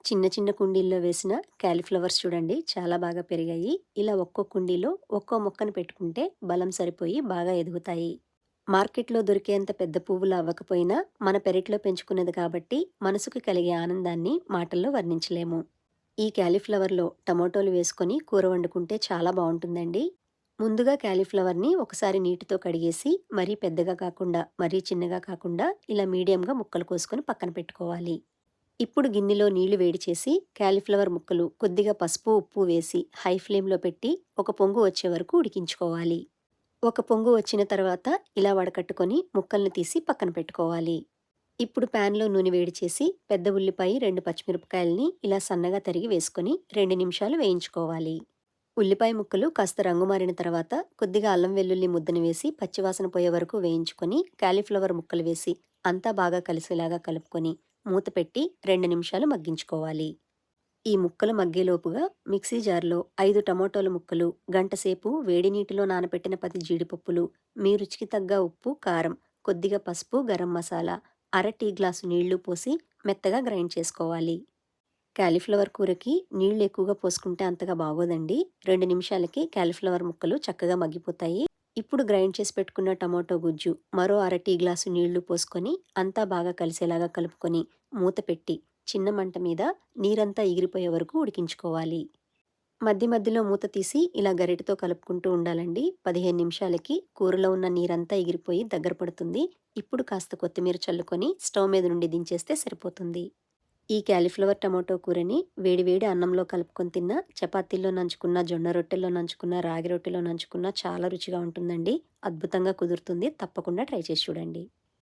చిన్న చిన్న కుండీల్లో వేసిన క్యాలీఫ్లవర్స్ చూడండి చాలా బాగా పెరిగాయి. ఇలా ఒక్కో కుండీలో ఒక్కో మొక్కను పెట్టుకుంటే బలం సరిపోయి బాగా ఎదుగుతాయి. మార్కెట్‌లో దొరికేంత పెద్ద పువ్వులు అవ్వకపోయినా మన పెరట్లో పెంచుకున్నది కాబట్టి మనసుకు కలిగే ఆనందాన్ని మాటల్లో వర్ణించలేము. ఈ క్యాలీఫ్లవర్‌లో టమోటోలు వేసుకొని కూర వండుకుంటే చాలా బావుంటుందండి. ముందుగా క్యాలీఫ్లవర్‌ని ఒకసారి నీటితో కడిగేసి మరీ పెద్దగా కాకుండా, మరీ చిన్నగా కాకుండా ఇలా మీడియంగా ముక్కలు కోసుకొని పక్కన పెట్టుకోవాలి. ఇప్పుడు గిన్నెలో నీళ్లు వేడి చేసి క్యాలీఫ్లవర్ ముక్కలు కొద్దిగా పసుపు, ఉప్పు వేసి హై ఫ్లేమ్‌లో పెట్టి ఒక పొంగు వచ్చే వరకు ఉడికించుకోవాలి. ఒక పొంగు వచ్చిన తర్వాత ఇలా వడకట్టుకొని ముక్కల్ని తీసి పక్కన పెట్టుకోవాలి. ఇప్పుడు ప్యాన్‌లో నూనె వేడి చేసి పెద్ద ఉల్లిపాయ, 2 పచ్చిమిరపకాయలని ఇలా సన్నగా తరిగి వేసుకొని 2 నిమిషాలు వేయించుకోవాలి. ఉల్లిపాయ ముక్కలు కాస్త రంగు మారిన తర్వాత కొద్దిగా అల్లం వెల్లుల్లి ముద్దను వేసి పచ్చివాసన పోయే వరకు వేయించుకొని క్యాలీఫ్లవర్ ముక్కలు వేసి అంతా బాగా కలిసేలాగా కలుపుకొని మూత పెట్టి 2 నిమిషాలు మగ్గించుకోవాలి. ఈ ముక్కలు మగ్గేలోపుగా మిక్సీ జార్లో 5 టమోటాల ముక్కలు, గంటసేపు వేడి నీటిలో నానబెట్టిన 10 జీడిపప్పులు, మీ రుచికి తగ్గ ఉప్పు, కారం, కొద్దిగా పసుపు, గరం మసాలా, అర టీ గ్లాసు నీళ్లు పోసి మెత్తగా గ్రైండ్ చేసుకోవాలి. క్యాలీఫ్లవర్ కూరకి నీళ్లు ఎక్కువగా పోసుకుంటే అంతగా బాగోదండి. 2 నిమిషాలకి క్యాలీఫ్లవర్ ముక్కలు చక్కగా మగ్గిపోతాయి. ఇప్పుడు గ్రైండ్ చేసి పెట్టుకున్న టమాటో గుజ్జు, మరో అర టీ గ్లాసు నీళ్లు పోసుకొని అంతా బాగా కలిసేలాగా కలుపుకొని మూత పెట్టి చిన్న మంట మీద నీరంతా ఎగిరిపోయే వరకు ఉడికించుకోవాలి. మధ్య మధ్యలో మూత తీసి ఇలా గరిటెతో కలుపుకుంటూ ఉండాలండి. 15 నిమిషాలకి కూరలో ఉన్న నీరంతా ఎగిరిపోయి దగ్గర పడుతుంది. ఇప్పుడు కాస్త కొత్తిమీర చల్లుకొని స్టవ్ మీద నుండి దించేస్తే సరిపోతుంది. ఈ క్యాలీఫ్లవర్ టమాటో కూరని వేడి వేడి అన్నంలో కలుపుకొని తిన్నా, చపాతీల్లో నంచుకున్న, జొన్న రొట్టెల్లో నంచుకున్న, రాగి రొట్టెలో నంచుకున్న చాలా రుచిగా ఉంటుందండి. అద్భుతంగా కుదురుతుంది. తప్పకుండా ట్రై చేసి చూడండి.